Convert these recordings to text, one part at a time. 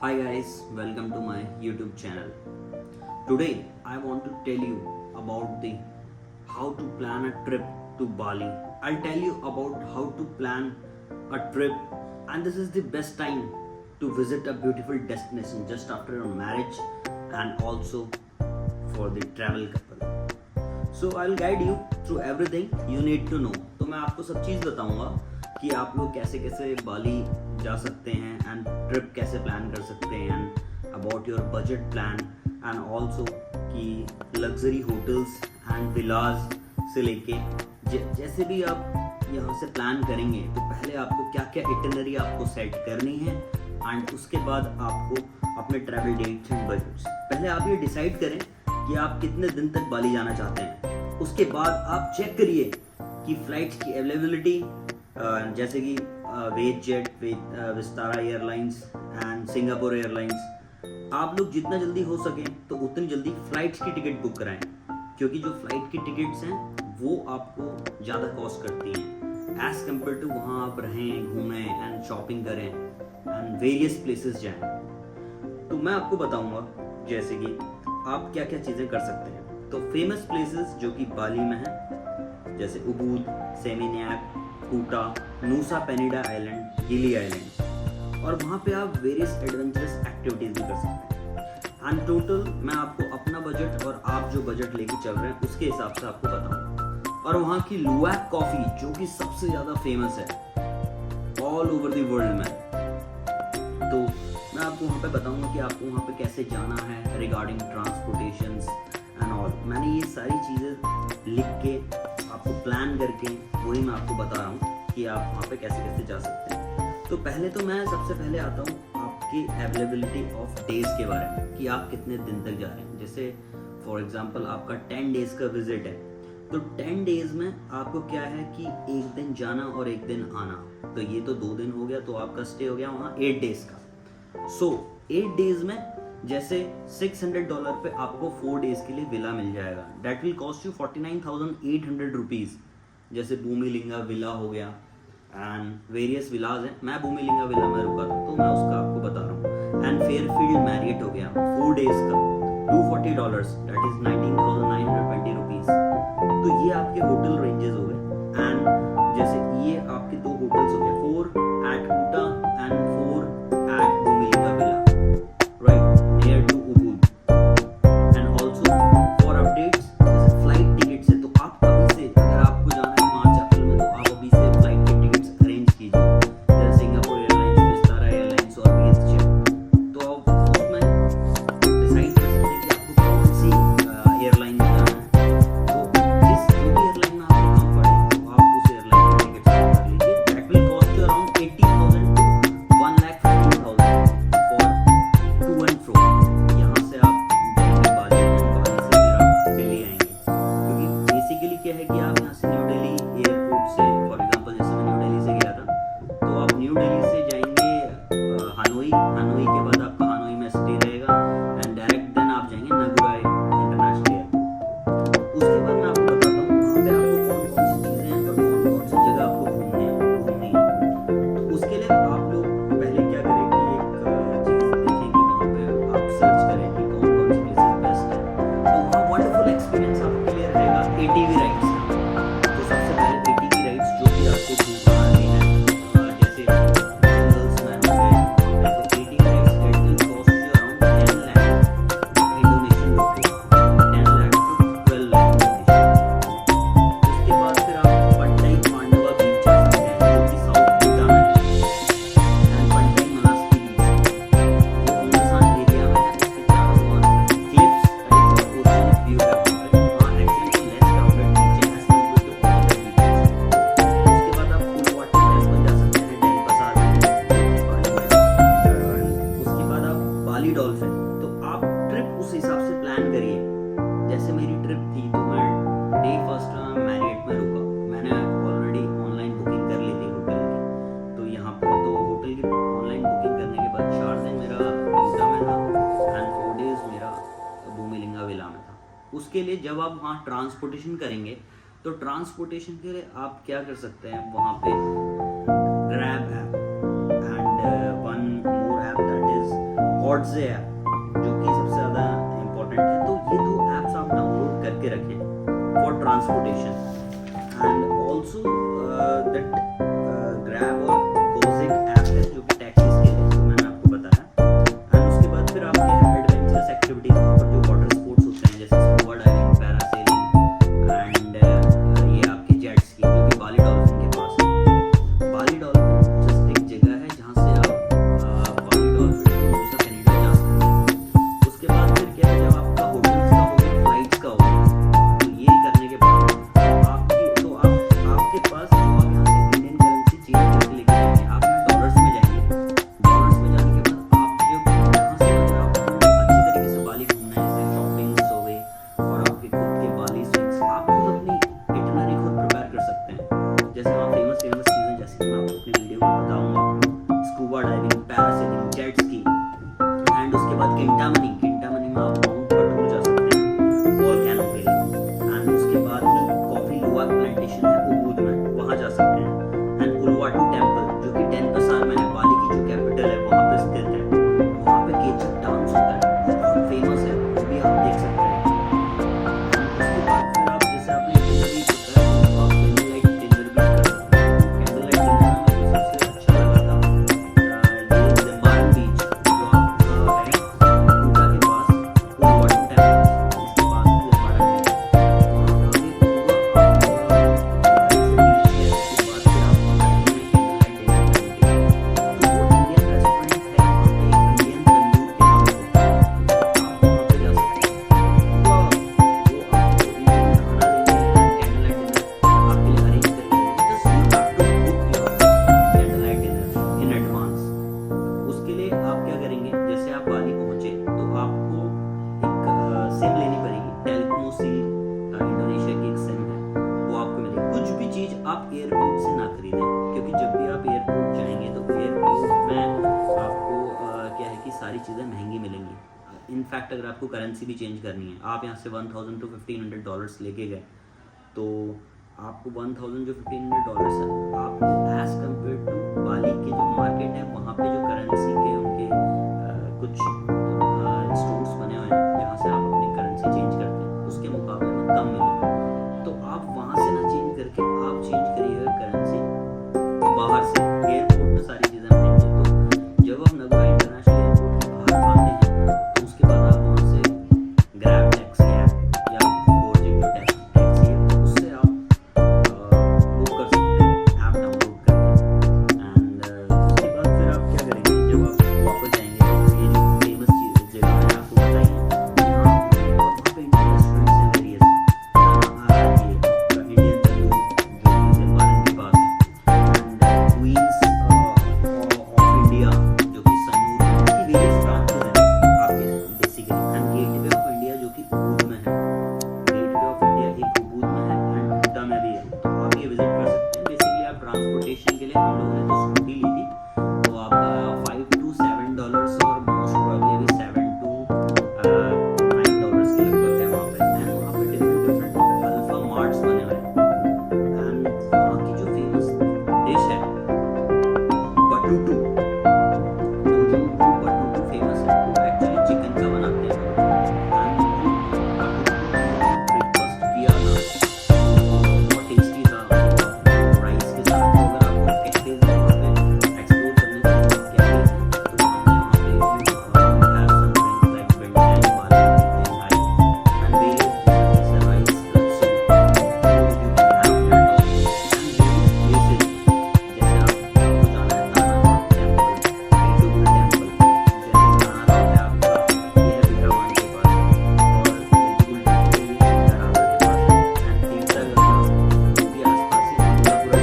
Hi guys, welcome to my YouTube channel. Today I want to tell you about the how to plan a trip to Bali. I'll tell you about how to plan a trip, and this is the best time to visit a beautiful destination just after your marriage and also for the travel couple. So I'll guide you through everything you need to know. तो मैं आपको सब चीज़ बताऊंगा कि आप लोग कैसे कैसे बाली जा सकते हैं एंड ट्रिप कैसे प्लान कर सकते हैं and about your budget plan and also कि लग्जरी होटल्स एंड विलाज से लेके जैसे भी आप यहाँ से प्लान करेंगे तो पहले आपको क्या क्या इटिनरी आपको सेट करनी है एंड उसके बाद आपको अपने ट्रैवल डेट्स एंड बजट्स पहले आप ये डिसाइड करें कि आप कितने दिन तक बाली जाना चाहते हैं। उसके बाद आप चेक करिए कि फ्लाइट्स की अवेलेबिलिटी जैसे कि वेज Jet Vistara airlines and Singapore airlines आप लोग जितना जल्दी हो सके तो उतनी जल्दी फ्लाइट्स की टिकट बुक कराएं, क्योंकि जो फ्लाइट की टिकट्स हैं वो आपको ज़्यादा कॉस्ट करती हैं एज कम्पेयर टू वहाँ आप रहें घूमें एंड शॉपिंग करें एंड वेरियस प्लेसेस जाएं। तो मैं आपको बताऊंगा जैसे कि आप क्या क्या चीज़ें कर सकते हैं। तो फेमस प्लेसेस जो कि बाली में हैं जैसे उबूद, सेमिनियाक, कूटा, नूसा पेनिडा आइलैंड, गिली आइलैंड, और वहाँ पे आप वेरियस एडवेंचरस एक्टिविटीज भी कर सकते हैं। एंड टोटल मैं आपको अपना बजट और आप जो बजट लेके चल रहे हैं उसके हिसाब से आपको बताऊंगा। और वहाँ की लुवाक कॉफ़ी जो कि सबसे ज़्यादा फेमस है ऑल ओवर द वर्ल्ड में, तो मैं आपको वहाँ पे बताऊंगा कि आपको वहाँ पे कैसे जाना है रिगार्डिंग ट्रांसपोर्टेशंस एंड ऑल। मैंने ये सारी चीज़ें लिख के आपको प्लान करके वही मैं आपको बता रहा हूँ कि आप वहाँ पे कैसे कैसे जा सकते हैं। तो पहले तो मैं सबसे पहले आता हूँ आपकी अवेलेबिलिटी ऑफ डेज के बारे में कि आप कितने दिन तक जा रहे हैं। जैसे फॉर एग्जांपल आपका 10 डेज का विजिट है तो 10 डेज में आपको क्या है कि एक दिन जाना और एक दिन आना, तो ये तो 2 दिन हो गया, तो आपका स्टे हो गया वहाँ 8 डेज का। सो 8 डेज में जैसे $600 पे आपको 4 डेज के लिए विला मिल जाएगा। That will cost you 49,800 rupees. जैसे भूमिलिंगा विला हो गया एंड वेरियस विलाज हैं। मैं भूमिलिंगा विला में रुका था तो मैं उसका आपको बता रहा हूँ। एंड फेयरफील्ड मैरियट हो गया 4 डेज का $240, दैट इज 19,920 रुपीज़। तो ये आपके होटल रेंजेस हो गए। एंड जैसे ये आपके 2 होटल्स हो गए, 4 at Kuta and 4 at Bhumilinga villa, right near to Ubud. And also for updates जैसे फ्लाइट टिकट्स है तो आप अभी से अगर आपको जाना है मार्च अप्रैल में तो आप अभी से फ्लाइट के टिकट्स अरेंज कीजिए। जैसे सिंगापुर एयरलाइंस, विस्तारा एयरलाइंस और वेज जेट, तो आप उसमें डिसाइड कर सकते हैं कि आपको कौन सी एयरलाइन जाना है। तो जिस जो भी एयरलाइन में आपको कम पड़े तो आप उस एयरलाइन के टिकट्स कर लीजिए। That will cost you around 80,000 to 1,15,000 for to and fro. यहाँ से आप जाएंगे बाली से फिर आप दिल्ली आएंगे, क्योंकि बेसिकली क्या है कि आप यहाँ से न्यू दिल्ली एयरपोर्ट से फॉर एग्जांपल जैसे मैं न्यू दिल्ली से गया था तो आप न्यू दिल्ली से जाएंगे हनोई के बाद आपका हनोई में स्टे रहेगा एंड डायरेक्ट देन आप जाएंगे नगुरा इंटरनेशनल एयरपोर्ट। उसके बाद मैं आपको बताता हूँ वहाँ पे आपको कौन कौन सी चीज़ें हैं और कौन कौन सी जगह आपको घूमनी है। तो उसके लिए आप लोग पहले क्या करें कि एक चीज़ देखें कि वहाँ पे आप सर्च करें कि कौन कौन सी प्लेसेस बेस्ट है। तो वहाँ वंडरफुल एक्सपीरियंस आपके लिए रहेगा ATV राइड्स। तो सबसे पहले ATV राइड्स जो कि आपको घुमाने हैं जैसे जंगल्स में हो गए, तो ATV rides that will cost you around 10 lakh Indonesian rupees, 10 lakh to 12 lakh Indonesian. उसके बाद फिर आप पंटाई पांडवा बीच जा सकते हैं जो कि साउथ भूटान है एंड पंटाई मलास्की बीच वो ओनसान एरिया में है। उसके चारों ओर क्लिफ्स टाइप और ओशियनिक व्यू है वहाँ पे। वहाँ एक्चुअली लेस क्राउडेड बीच है as compare to all other beaches. उसके बाद आप फुल वाटर टेम्पल जा सकते हैं डेनपसार में बाली में। उसके बाद आप बाली डॉल्फिन। तो आप ट्रिप उस हिसाब से प्लान करिए। जैसे मेरी ट्रिप थी तो मैं डे फर्स्ट मैरियट में रुका। मैंने ऑलरेडी ऑनलाइन बुकिंग कर ली थी होटल की, तो यहाँ पर तो होटल की ऑनलाइन बुकिंग करने के बाद 4 दिन मेरा कूटा में था एंड 4 डेज मेरा भूमिलिंगा विला में था। उसके लिए जब आप वहाँ ट्रांसपोर्टेशन करेंगे तो ट्रांसपोर्टेशन के लिए आप क्या कर सकते हैं, वहाँ पे Grab app and one more app that is WhatsApp जो कि सबसे ज़्यादा इम्पोर्टेंट है, तो ये दो ऐप्स आप डाउनलोड करके रखें for transportation. And also that grab और गोजिक ऐप है जो कि टैक्सीज के लिए, जो मैंने आपको बताया। एंड उसके बाद फिर आप क्या है, एडवेंचरस एक्टिविटीज वहाँ पर जो वाटर स्पोर्ट्स होते हैं जैसे स्कूबा डाइविंग, पैरासेलिंग एंड ये आपके जेट स्की, जो कि बाली डॉल्फिन के पास है। बाली डॉल्फिन जस्ट एक जगह है जहाँ से आप बाली डॉल्फिन को दूसरा कनाडा जा सकते हैं। उसके बाद फिर क्या है, जब आपका होटल्स का हो गया, फ्लाइट्स का हो गया, तो ये करने के बाद आपके पास जो आप यहाँ से इंडियन करेंसी चेंज करके लेके जाएंगे, आप यहाँ डॉलर्स में जाएंगे। डॉलर्स में जाने के बाद आप जब यहाँ से अगर आपको अच्छी तरीके से बाली घूमना है, जैसे शॉपिंग्स हो गई और आपके खुद के बाली स्विंग्स, आप खुद अपनी इटिनरी खुद प्रिपेयर कर सकते हैं। जैसे वहाँ फेमस चीज़ें, जैसे कि मैं आपको अपनी वीडियो में बताऊँगा, scuba diving, parasailing, jet ski. And उसके बाद किंटामनी में आप माउंट पटरू जा सकते हैं वोल्केनो के लिए। एंड उसके बाद ही कॉफी लुवाक प्लांटेशन है उबूद में, वहाँ जा सकते हैं। एंड उलवाटू टेम्पल जो कि टेनपसार में है, बाली की जो कैपिटल है वहाँ पे स्थित है, वहाँ पे केचक डांस होता है, बहुत फेमस है, वो भी आप देख सकते हैं। उसके बाद फिर आप जैसे आपने डिनर होता है तो आप कैंडल लाइट डिनर भी कर सकते हैं। कैंडल लाइट डिनर में मुझे सबसे अच्छा लगा था ये जम्बारन बीच जो आपका है पूजा के पास, उलवाटू टेम्पल इसके पास है जम्बारन बीच। वहाँ पे आगे पूरा उसके बाद फिर आप कैंडल लाइट डिनर करेंगे। तो वो इंडियन रेस्टोरेंट है वहाँ पे, एक इंडियन तंदूर के नाम से, आप वहाँ पे जा सकते हैं। वो आपको इंडियन खाना देंगे, कैंडल लाइट डिनर आपके लिए अरेंज कर देंगे। Just you have to book your candle light dinner in advance. उसके लिए आप क्या करेंगे, जैसे आप बाली पहुंचे तो आपको एक सिम लेनी पड़ेगी, टेलिकमो सिम, इंडोनेशिया की एक सिम है, वो आपको मिलेगी। कुछ भी चीज़ आप एयरपोर्ट से ना खरीदें, क्योंकि जब भी आप एयरपोर्ट जाएंगे तो एयरपोर्ट में आपको क्या है कि सारी चीज़ें महंगी मिलेंगी। इनफैक्ट अगर आपको करेंसी भी चेंज करनी है, आप यहाँ से 1000 to 1500 डॉलर्स लेके गए, तो आपको 1000 जो 1500 डॉलर्स है, आपको एज कम्पेयर टू बाली के जो मार्केट है वहाँ पे जो करेंसी के उनके कुछ स्टोर्स बने हुए हैं जहाँ से आप अपनी करेंसी चेंज करते हैं, उसके मुकाबले में कम मिलेगी। तो आप वहाँ से ना चेंज करके आप चेंज करिएगा करेंसी बाहर से। एयरपोर्ट में सारी चीज़ें महंगी हैं, तो जब हम नगोया इंटरनेशनल एयरपोर्ट के बाहर आते हैं तो उसके बाद आप वहाँ से ग्रैब टैक्सी ऐप या गोजिक जो टैक्सी है उससे आप बुक कर सकते हैं, ऐप डाउनलोड करके। एंड उसके बाद फिर आप क्या करेंगे, जब आप वापस जाएंगे तो ये जो फेमस चीज़ जगह मैंने आपको बताई है, यहाँ पे इंडियन रेस्टोरेंट्स हैं वेरियस, ये इंडियन तंदूर जो कि जम्बारन के पास है, एंड क्वींस ऑफ इंडिया जो कि सन्नूर की वेरियस ब्रांचेस हैं आपके basically. And gateway of India जो कि उबूद में है, गेटवे ऑफ इंडिया एक उबूद में है एंड हुड्डा में भी है, तो आप ये विजिट कर सकते हैं। बेसिकली आप ट्रांसपोर्टेशन के लिए, हम लोगों ने जो स्कूटी ली थी तो आप $5 to $7 और मोस्ट प्रोबेबली अभी $7 to $9 के लगभग है वहाँ पे। एंड वहाँ पे डिफरेंट अल्फा मार्ट्स बने हुए हैं। एंड वहाँ की जो फेमस डिश है बटूटू, तो जो बटूटू फेमस है वो एक्चुअली चिकन का बनाते हैं। एंड वो बटूटू ब्रेकफास्ट किया ना तो बहुत टेस्टी था राइस के साथ। तो अगर आपको कैफेज वहाँ पे एक्सप्लोर करने का क्या है तो हमने वहाँ पे have some drinks like Bintang, Bali, तेंगाई एंड वेरियस जैसे राइस कत्सू, तो you can have that also. And various places जैसे आपको जाना है तानाघाट टेम्पल, एडुबुल टेम्पल, जैसे तानाघाट है आपका ये है बीरावान के पास, और एडुबुल टेम्पल ये धरावड़ के पास है, एंड तीर्थगंगा वो भी आसपास ही अमलापुरा डिस्ट्रिक्ट में है।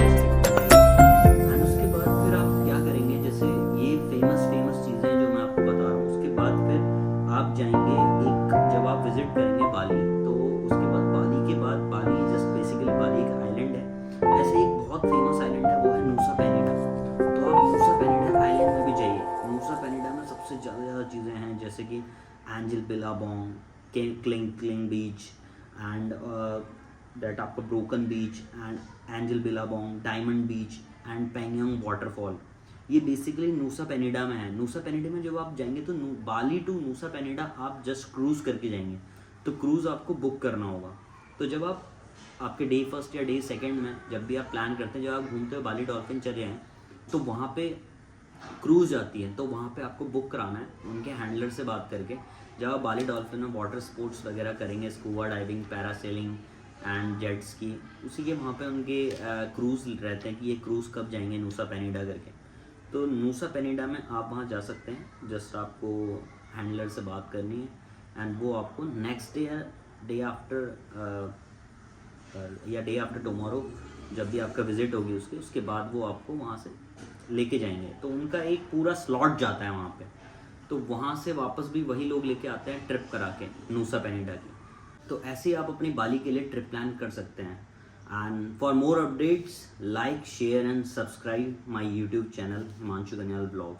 एंड उसके बाद फिर आप क्या करेंगे, जैसे ये फेमस चीज़ें जो मैं आपको बता रहा हूँ, उसके बाद फिर आप जाएंगे एक, जब आप विजिट करेंगे बाली तो उसके बाद बाली के बाद, बाली जस्ट बेसिकली बाली एक आइलैंड है, ऐसे एक बहुत फेमस आइलैंड है वो है नूसा पेनिडा। तो आप नूसा पेनिडा आइलैंड में भी जाइए। नूसा पेनिडा में सबसे ज़्यादा चीज़ें हैं जैसे कि Angel Billabong, Kelingking beach and that आपका broken beach and Angel Billabong, diamond beach and Peguyangan waterfall. ये बेसिकली नूसा पेनिडा में है। नूसा पेनिडा में जब आप जाएंगे तो बाली टू नूसा पेनिडा आप जस्ट क्रूज़ करके जाएंगे, तो क्रूज़ आपको बुक करना होगा। तो जब आप आपके डे फर्स्ट या डे सेकंड में जब भी आप प्लान करते हैं, जब आप घूमते हो बाली डॉल्फिन चले हैं, तो वहाँ पे क्रूज़ आती है, तो वहाँ पे आपको बुक कराना है उनके हैंडलर से बात करके। जब आप बाली डॉल्फिन में वाटर स्पोर्ट्स वगैरह करेंगे, scuba diving, parasailing and jet ski, उसी के वहाँ पे उनके क्रूज़ रहते हैं कि ये क्रूज़ कब जाएंगे नूसा पेनिडा करके। तो नूसा पेनिडा में आप वहाँ जा सकते हैं, जस्ट आपको हैंडलर से बात करनी है एंड वो आपको नेक्स्ट डे या डे आफ्टर टुमारो जब भी आपका विज़िट होगी उसके बाद वो आपको वहाँ से लेके जाएंगे। तो उनका एक पूरा स्लॉट जाता है वहाँ पे, तो वहाँ से वापस भी वही लोग लेके आते हैं ट्रिप करा के नूसा पेनिडा की। तो ऐसे आप अपनी बाली के लिए ट्रिप प्लान कर सकते हैं। And for more updates like, share and subscribe my YouTube channel Himanshu Kanyal blog.